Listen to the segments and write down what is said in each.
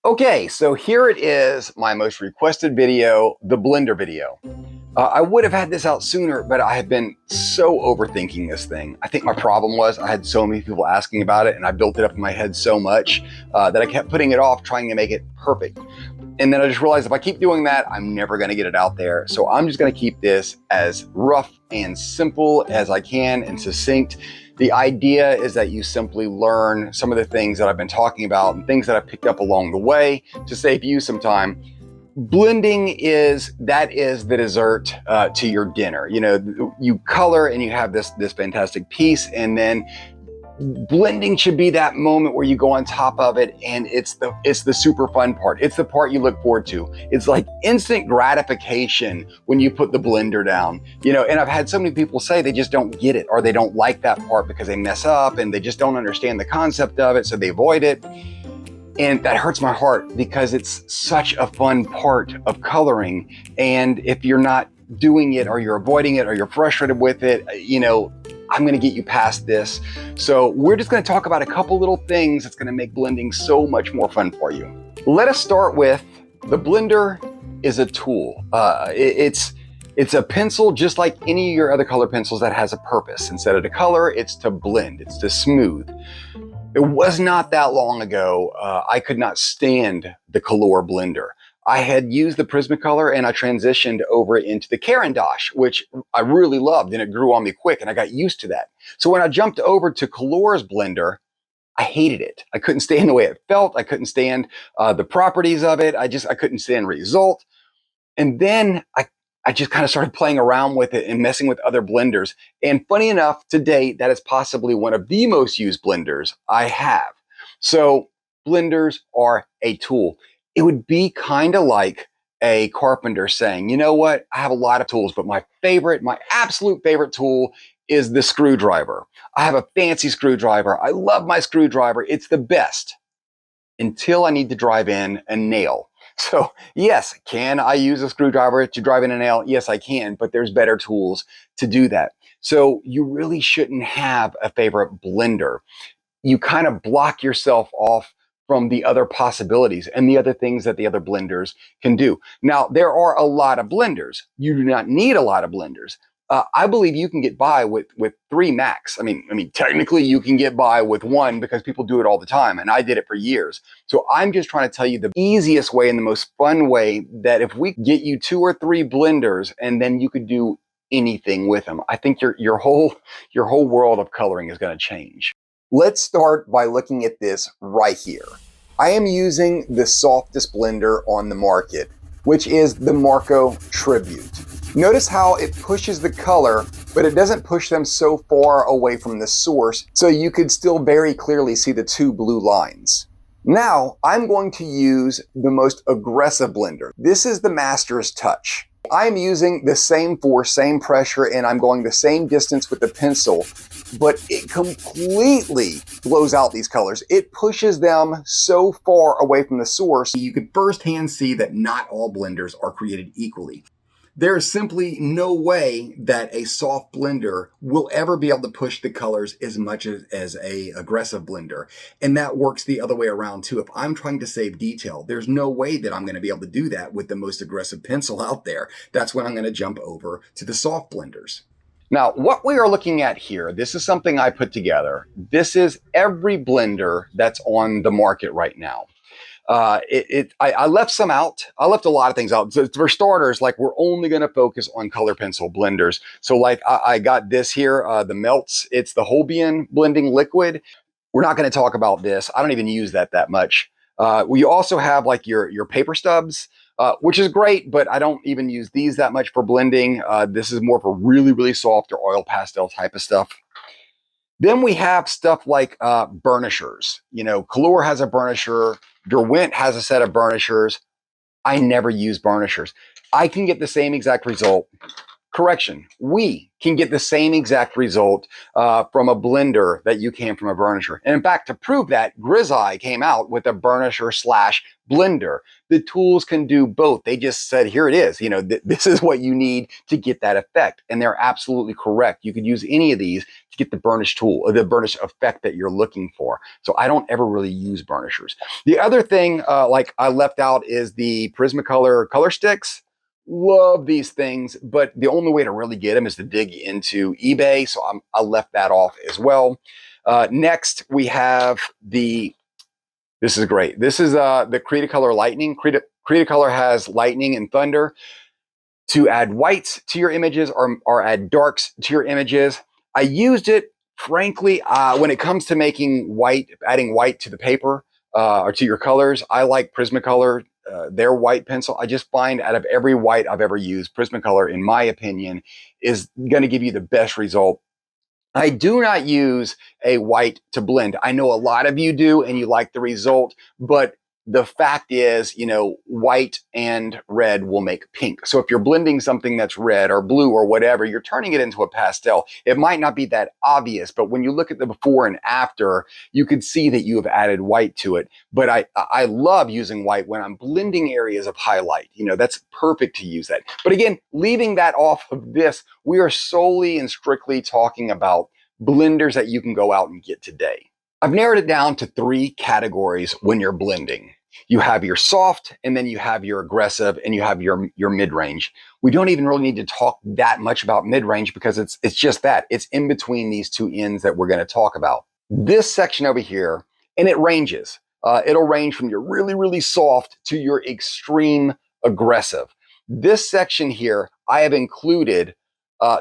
Okay, so here it is, my most requested video, the Blender video. I would have had this out sooner, but I have been so overthinking this thing. I think my problem was I had so many people asking about it and I built it up in my head so much that I kept putting it off, trying to make it perfect. And then I just realized if I keep doing that, I'm never gonna get it out there. So I'm just gonna keep this as rough and simple as I can and succinct. The idea is that you simply learn some of the things that I've been talking about and things that I've picked up along the way to save you some time. Blending is the dessert to your dinner. You know, you color and you have this fantastic piece, and then blending should be that moment where you go on top of it, and it's the super fun part. It's the part you look forward to. It's like instant gratification when you put the blender down. You know, and I've had so many people say they just don't get it, or they don't like that part because they mess up and they just don't understand the concept of it, so they avoid it. And that hurts my heart because it's such a fun part of coloring. And if you're not doing it, or you're avoiding it, or you're frustrated with it, you know, I'm gonna get you past this. So we're just gonna talk about a couple little things that's gonna make blending so much more fun for you. Let us start with the blender is a tool. It's a pencil just like any of your other color pencils that has a purpose. Instead of to color, it's to blend, it's to smooth. It was not that long ago, I could not stand the Color Blender. I had used the Prismacolor and I transitioned over into the Caran, which I really loved, and it grew on me quick and I got used to that. So when I jumped over to Colorless Blender, I hated it. I couldn't stand the way it felt. I couldn't stand the properties of it. I couldn't stand the result. And then I just kind of started playing around with it and messing with other blenders. And funny enough, to date, that is possibly one of the most used blenders I have. So blenders are a tool. It would be kind of like a carpenter saying, you know what, I have a lot of tools, but my absolute favorite tool is the screwdriver. I have a fancy screwdriver. I love my screwdriver. It's the best until I need to drive in a nail. So yes, can I use a screwdriver to drive in a nail? Yes, I can, but there's better tools to do that. So you really shouldn't have a favorite blender. You kind of block yourself off from the other possibilities and the other things that the other blenders can do. Now, there are a lot of blenders. You do not need a lot of blenders. I believe you can get by with 3 max. I mean, technically you can get by with 1 because people do it all the time, and I did it for years. So I'm just trying to tell you the easiest way and the most fun way that if we get you 2 or 3 blenders, and then you could do anything with them, I think your whole world of coloring is going to change. Let's start by looking at this right here. I am using the softest blender on the market, which is the Marco Tribute. Notice how it pushes the color, but it doesn't push them so far away from the source, so you could still very clearly see the 2 blue lines. Now, I'm going to use the most aggressive blender. This is the Master's Touch. I'm using the same force, same pressure, and I'm going the same distance with the pencil, but it completely blows out these colors. It pushes them so far away from the source. You could firsthand see that not all blenders are created equally. There is simply no way that a soft blender will ever be able to push the colors as much as a aggressive blender. And that works the other way around too. If I'm trying to save detail, there's no way that I'm going to be able to do that with the most aggressive pencil out there. That's when I'm going to jump over to the soft blenders. Now, what we are looking at here, this is something I put together. This is every blender that's on the market right now. I left some out. I left a lot of things out. So for starters, like, we're only going to focus on color pencil blenders. So like I got this here, the Melts. It's the Holbein blending liquid. We're not going to talk about this. I don't even use that much. We also have like your paper stubs, which is great, but I don't even use these that much for blending. This is more for really, really soft or oil pastel type of stuff. Then we have stuff like burnishers. You know, Color has a burnisher. Derwent has a set of burnishers. I never use burnishers. I can get the same exact result Correction, we can get the same exact result from a blender that you can from a burnisher. And in fact, to prove that, Grizzeye came out with a burnisher slash blender. The tools can do both. They just said, here it is. You know, this is what you need to get that effect. And they're absolutely correct. You could use any of these to get the burnish tool or the burnish effect that you're looking for. So I don't ever really use burnishers. The other thing, like I left out, is the Prismacolor color sticks. Love these things, but the only way to really get them is to dig into eBay. So I left that off as well. Next, we have this is great. This is the Cretacolor Lightning. Cretacolor has lightning and thunder to add whites to your images or add darks to your images. I used it, frankly, when it comes to making white, adding white to the paper or to your colors. I like Prismacolor. Their white pencil. I just find out of every white I've ever used, Prismacolor, in my opinion, is going to give you the best result. I do not use a white to blend. I know a lot of you do and you like the result, but the fact is, you know, white and red will make pink. So if you're blending something that's red or blue or whatever, you're turning it into a pastel. It might not be that obvious, but when you look at the before and after, you can see that you have added white to it. But I love using white when I'm blending areas of highlight. You know, that's perfect to use that. But again, leaving that off of this, we are solely and strictly talking about blenders that you can go out and get today. I've narrowed it down to 3 categories when you're blending. You have your soft, and then you have your aggressive, and you have your mid-range. We don't even really need to talk that much about mid-range because it's just that. It's in between these 2 ends that we're going to talk about. This section over here, and it ranges. It'll range from your really, really soft to your extreme aggressive. This section here, I have included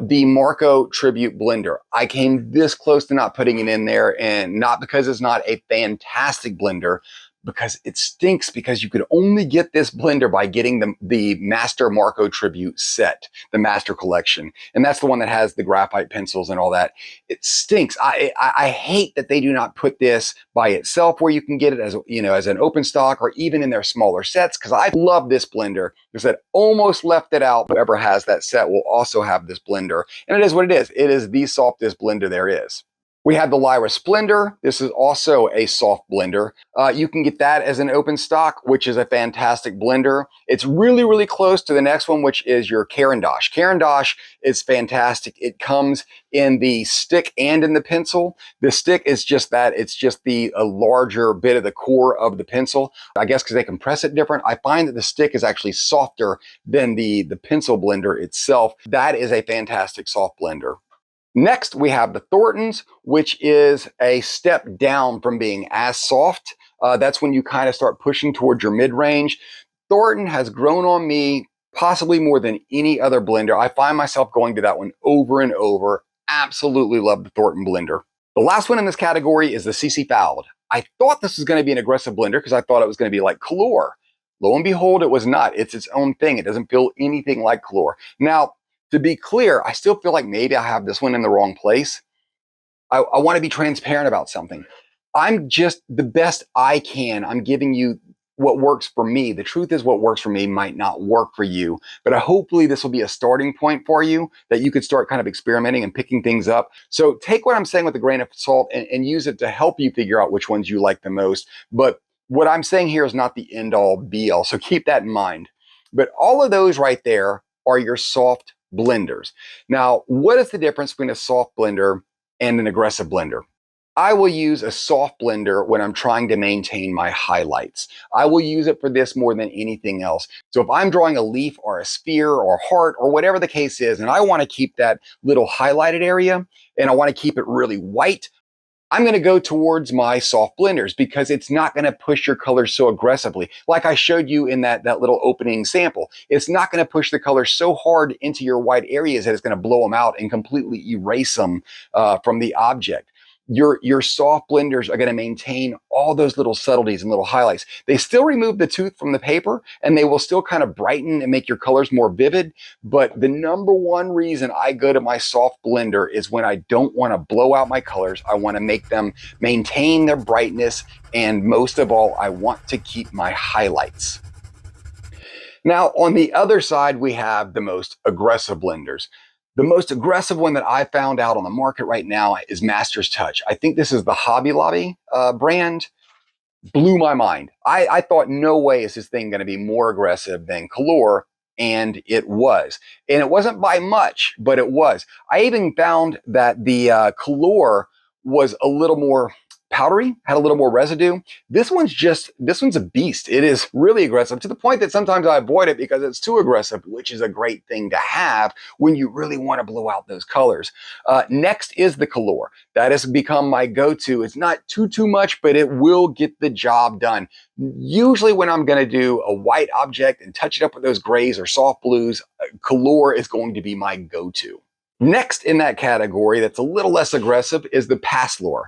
the Marco Tribute Blender. I came this close to not putting it in there, and not because it's not a fantastic blender, because it stinks, because you could only get this blender by getting the Master Marco Tribute set, the Master Collection. And that's the one that has the graphite pencils and all that. It stinks. I hate that they do not put this by itself where you can get it as, you know, as an open stock or even in their smaller sets, because I love this blender. Because that almost left it out. Whoever has that set will also have this blender. And it is what it is. It is the softest blender there is. We have the Lyra Splendor. This is also a soft blender. You can get that as an open stock, which is a fantastic blender. It's really, really close to the next one, which is your Caran. Caran is fantastic. It comes in the stick and in the pencil. The stick is just that. It's just the larger bit of the core of the pencil. I guess because they compress it different. I find that the stick is actually softer than the pencil blender itself. That is a fantastic soft blender. Next, we have the Thorntons, which is a step down from being as soft. That's when you kind of start pushing towards your mid-range. Thornton has grown on me possibly more than any other blender. I find myself going to that one over and over. Absolutely love the Thornton blender. The last one in this category is the CCFoud. I thought this was going to be an aggressive blender because I thought it was going to be like Color. Lo and behold, it was not. It's its own thing. It doesn't feel anything like Color. Now, to be clear, I still feel like maybe I have this one in the wrong place. I want to be transparent about something. I'm just the best I can. I'm giving you what works for me. The truth is, what works for me might not work for you, but hopefully this will be a starting point for you that you could start kind of experimenting and picking things up. So take what I'm saying with a grain of salt and use it to help you figure out which ones you like the most. But what I'm saying here is not the end all be all. So keep that in mind. But all of those right there are your soft blenders. Now, what is the difference between a soft blender and an aggressive blender? I will use a soft blender when I'm trying to maintain my highlights. I will use it for this more than anything else. So if I'm drawing a leaf or a sphere or a heart or whatever the case is, and I want to keep that little highlighted area and I want to keep it really white, I'm going to go towards my soft blenders because it's not going to push your colors so aggressively. Like I showed you in that little opening sample, it's not going to push the colors so hard into your white areas that it's going to blow them out and completely erase them from the object. Your soft blenders are going to maintain all those little subtleties and little highlights. They still remove the tooth from the paper and they will still kind of brighten and make your colors more vivid. But the number one reason I go to my soft blender is when I don't want to blow out my colors. I want to make them maintain their brightness. And most of all, I want to keep my highlights. Now, on the other side, we have the most aggressive blenders. The most aggressive one that I found out on the market right now is Master's Touch. I think this is the Hobby Lobby brand. Blew my mind. I thought, no way is this thing going to be more aggressive than Color, and it was. And it wasn't by much, but it was. I even found that the Color was a little more powdery, had a little more residue. This one's a beast. It is really aggressive, to the point that sometimes I avoid it because it's too aggressive, which is a great thing to have when you really want to blow out those colors. Next is the Color. That has become my go-to. It's not too much, but it will get the job done. Usually when I'm going to do a white object and touch it up with those grays or soft blues, Color is going to be my go-to. Next in that category that's a little less aggressive is the Paslor.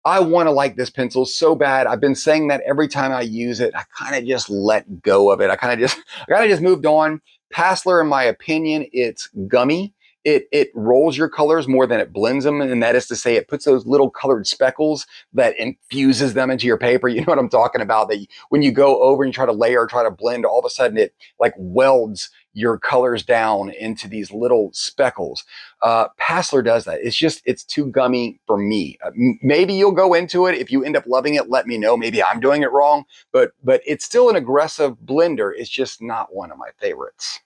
I want to like this pencil so bad. I've been saying that every time I use it. I kind of just let go of it. I kind of just moved on. Paslor, in my opinion, it's gummy. It rolls your colors more than it blends them, and that is to say, it puts those little colored speckles that infuses them into your paper. You know what I'm talking about? That when you go over and try to layer, try to blend, all of a sudden it like welds your colors down into these little speckles. Paslor does that. It's too gummy for me. Maybe you'll go into it. If you end up loving it, let me know. Maybe I'm doing it wrong, but it's still an aggressive blender. It's just not one of my favorites.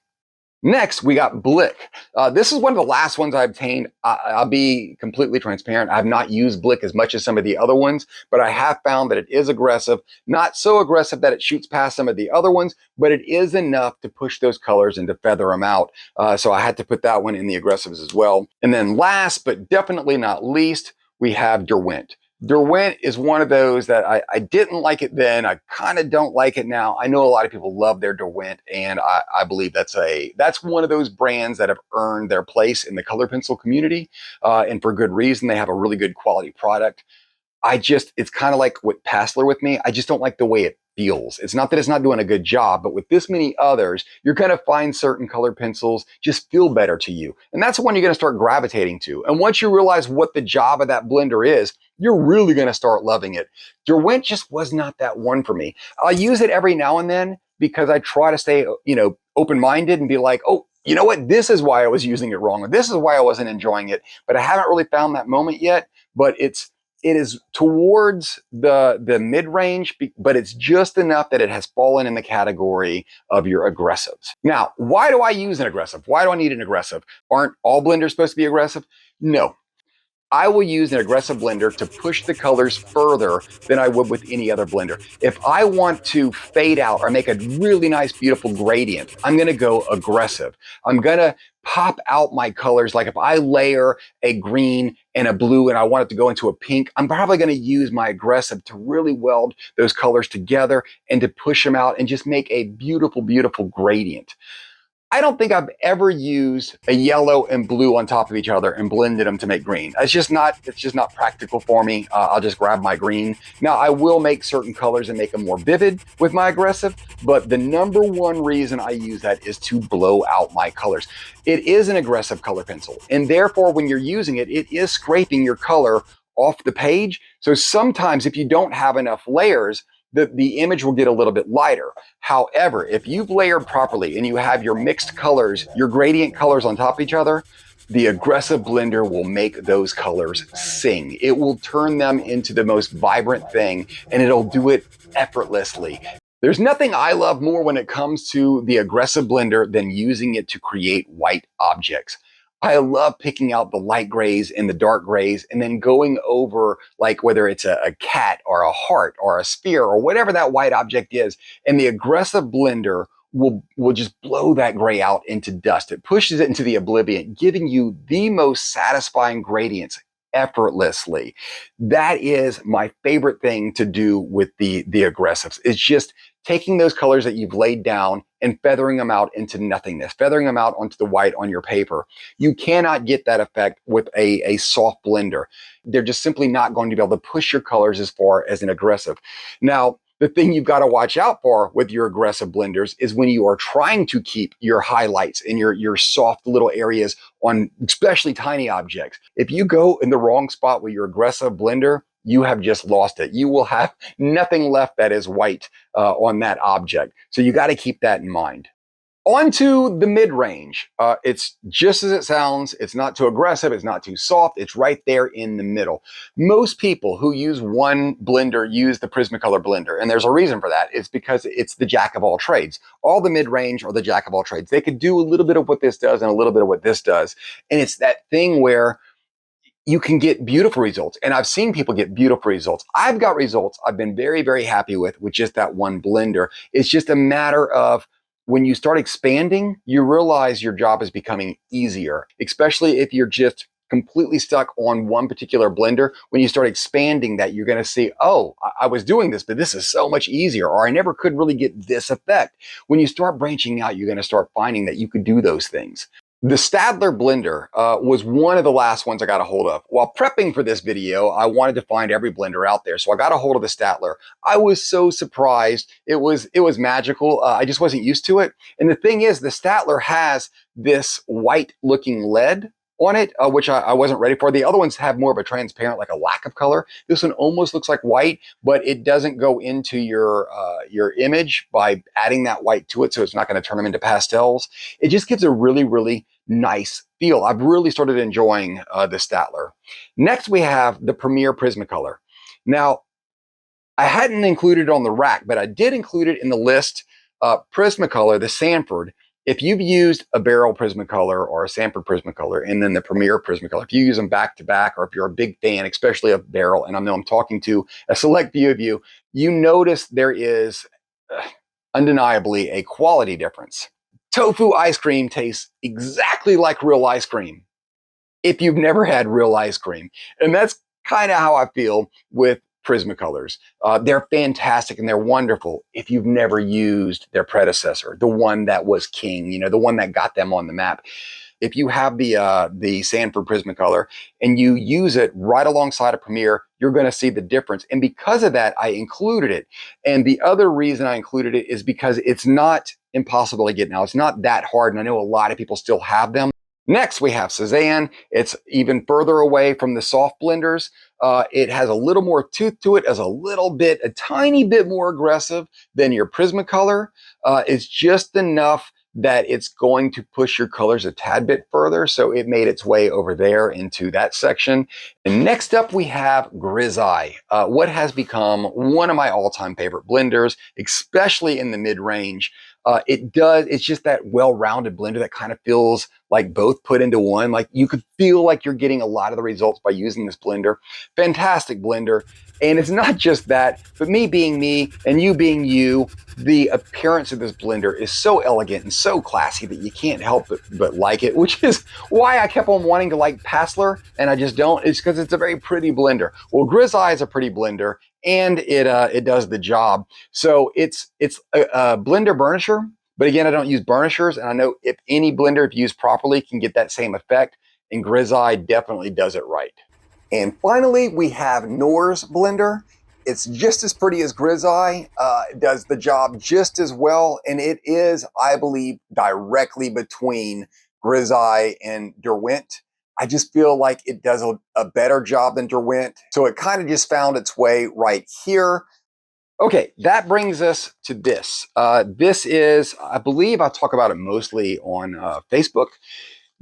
Next, we got Blick. This is one of the last ones I obtained. I'll be completely transparent. I have not used Blick as much as some of the other ones, but I have found that it is aggressive. Not so aggressive that it shoots past some of the other ones, but it is enough to push those colors and to feather them out. So I had to put that one in the aggressives as well. And then last, but definitely not least, we have Derwent. Derwent is one of those that I didn't like it then. I kind of don't like it now. I know a lot of people love their Derwent, and I believe that's one of those brands that have earned their place in the color pencil community, and for good reason. They have a really good quality product. It's kind of like with Paslor with me. I just don't like the way it feels. It's not that it's not doing a good job, but with this many others, you're going to find certain colored pencils just feel better to you. And that's the one you're going to start gravitating to. And once you realize what the job of that blender is, you're really going to start loving it. Derwent just was not that one for me. I'll use it every now and then because I try to stay, open-minded and be like, oh, you know what? This is why I was using it wrong, or this is why I wasn't enjoying it. But I haven't really found that moment yet. But it is towards the mid-range, but it's just enough that it has fallen in the category of your aggressives. Now, why do I use an aggressive? Why do I need an aggressive? Aren't all blenders supposed to be aggressive? No. I will use an aggressive blender to push the colors further than I would with any other blender. If I want to fade out or make a really nice, beautiful gradient, I'm going to go aggressive. I'm going to pop out my colors. Like if I layer a green and a blue and I want it to go into a pink, I'm probably going to use my aggressive to really weld those colors together and to push them out and just make a beautiful, beautiful gradient. I don't think I've ever used a yellow and blue on top of each other and blended them to make green. It's just not practical for me. I'll just grab my green. Now, I will make certain colors and make them more vivid with my aggressive, but the number one reason I use that is to blow out my colors. It is an aggressive color pencil, and therefore, when you're using it, it is scraping your color off the page. So sometimes if you don't have enough layers, the image will get a little bit lighter. However, if you've layered properly and you have your mixed colors, your gradient colors on top of each other, the aggressive blender will make those colors sing. It will turn them into the most vibrant thing, and it'll do it effortlessly. There's nothing I love more when it comes to the aggressive blender than using it to create white objects. I love picking out the light grays and the dark grays and then going over, like whether it's a cat or a heart or a sphere or whatever that white object is. And the aggressive blender will just blow that gray out into dust. It pushes it into the oblivion, giving you the most satisfying gradients effortlessly. That is my favorite thing to do with the aggressives. It's just taking those colors that you've laid down and feathering them out into nothingness, feathering them out onto the white on your paper. You cannot get that effect with a soft blender. They're just simply not going to be able to push your colors as far as an aggressive. Now, the thing you've got to watch out for with your aggressive blenders is when you are trying to keep your highlights and your soft little areas on especially tiny objects. If you go in the wrong spot with your aggressive blender, you have just lost it. You will have nothing left that is white on that object. So you got to keep that in mind. On to the mid-range. It's just as it sounds. It's not too aggressive. It's not too soft. It's right there in the middle. Most people who use one blender use the Prismacolor blender. And there's a reason for that. It's because it's the jack of all trades. All the mid-range are the jack of all trades. They could do a little bit of what this does and a little bit of what this does. And it's that thing where you can get beautiful results. And I've seen people get beautiful results. I've got results I've been very, very happy with just that one blender. It's just a matter of when you start expanding, you realize your job is becoming easier, especially if you're just completely stuck on one particular blender. When you start expanding that, you're going to see, oh, I was doing this, but this is so much easier, or I never could really get this effect. When you start branching out, you're going to start finding that you could do those things. The Staedtler blender was one of the last ones I got a hold of. While prepping for this video, I wanted to find every blender out there, so I got a hold of the Staedtler. I was so surprised. It was magical. I just wasn't used to it. And the thing is, the Staedtler has this white-looking lead on it, which I wasn't ready for. The other ones have more of a transparent, like a lack of color. This one almost looks like white, but it doesn't go into your image by adding that white to it, so it's not going to turn them into pastels. It just gives a really, really nice feel. I've really started enjoying the Staedtler. Next, we have the Premier Prismacolor. Now, I hadn't included it on the rack, but I did include it in the list. Prismacolor, the Sanford. If you've used a Barrel Prismacolor or a Sanford Prismacolor and then the Premier Prismacolor, if you use them back to back, or if you're a big fan, especially of Barrel, and I know I'm talking to a select few of you, you notice there is undeniably a quality difference. Tofu ice cream tastes exactly like real ice cream if you've never had real ice cream. And that's kind of how I feel with Prismacolors. They're fantastic and they're wonderful if you've never used their predecessor, the one that was king, the one that got them on the map. If you have the Sanford Prismacolor and you use it right alongside a Premier, you're going to see the difference. And because of that, I included it. And the other reason I included it is because it's not impossible to get now. It's not that hard. And I know a lot of people still have them. Next, we have Cezanne. It's even further away from the soft blenders. It has a little more tooth to it, as a tiny bit more aggressive than your Prismacolor. It's just enough that it's going to push your colors a tad bit further. So it made its way over there into that section. And next up, we have Grisaille, what has become one of my all-time favorite blenders, especially in the mid-range. It's just that well-rounded blender that kind of feels like both put into one. Like you could feel like you're getting a lot of the results by using this blender. Fantastic blender. And it's not just that, but me being me and you being you, the appearance of this blender is so elegant and so classy that you can't help but like it, which is why I kept on wanting to like Passler and I just don't. It's because it's a very pretty blender. Well, Grisaille is a pretty blender and it does the job. So it's a blender burnisher, but again, I don't use burnishers, and I know if any blender, if used properly, can get that same effect, and Grisaille definitely does it right. And finally, we have Knorr's blender. It's just as pretty as Grisaille, it does the job just as well, and it is, I believe, directly between Grisaille and Derwent. I just feel like it does a better job than Derwent, so it kind of just found its way right here. Okay, that brings us to this. This is, I believe I talk about it mostly on Facebook.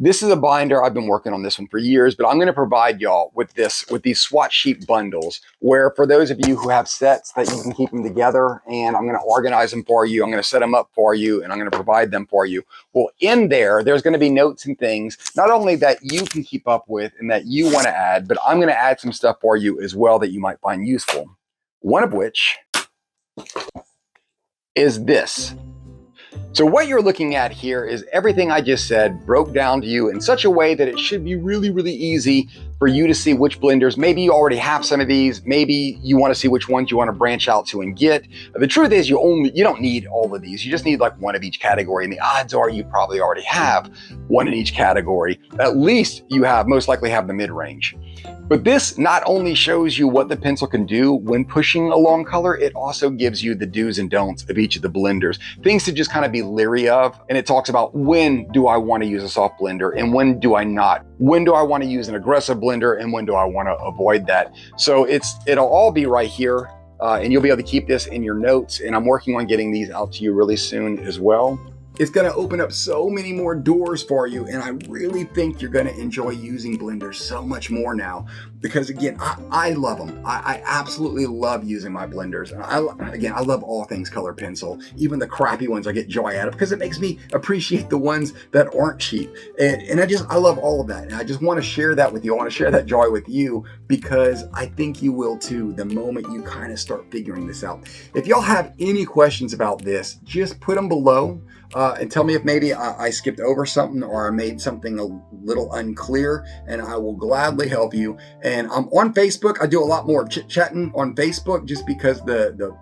This is a binder. I've been working on this one for years, but I'm going to provide y'all with these swatch sheet bundles where for those of you who have sets that you can keep them together, and I'm going to organize them for you. I'm going to set them up for you, and I'm going to provide them for you. Well, in there's going to be notes and things, not only that you can keep up with and that you want to add, but I'm going to add some stuff for you as well that you might find useful. One of which is this. So what you're looking at here is everything I just said broke down to you in such a way that it should be really, really easy for you to see which blenders. Maybe you already have some of these. Maybe you want to see which ones you want to branch out to and get. The truth is you don't need all of these. You just need like one of each category. And the odds are you probably already have one in each category. At least you most likely have the mid-range. But this not only shows you what the pencil can do when pushing along color, it also gives you the do's and don'ts of each of the blenders, things to just kind of be leery of. And it talks about when do I want to use a soft blender and when do I not? When do I want to use an aggressive blender and when do I want to avoid that? So it'll all be right here, and you'll be able to keep this in your notes. And I'm working on getting these out to you really soon as well. It's going to open up so many more doors for you, and I really think you're going to enjoy using blenders so much more now, because again, I love them. I absolutely love using my blenders. And I love all things colored pencil, even the crappy ones I get joy out of, because it makes me appreciate the ones that aren't cheap. And I love all of that. And I just want to share that with you. I want to share that joy with you, because I think you will too the moment you kind of start figuring this out. If y'all have any questions about this, just put them below. And tell me if maybe I skipped over something or I made something a little unclear, and I will gladly help you. And I'm on Facebook. I do a lot more chit-chatting on Facebook just because the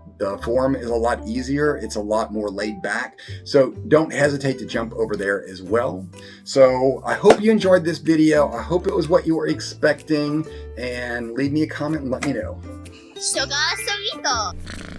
forum is a lot easier. It's a lot more laid back. So don't hesitate to jump over there as well. So I hope you enjoyed this video. I hope it was what you were expecting, and leave me a comment and let me know. Sugar Sarito.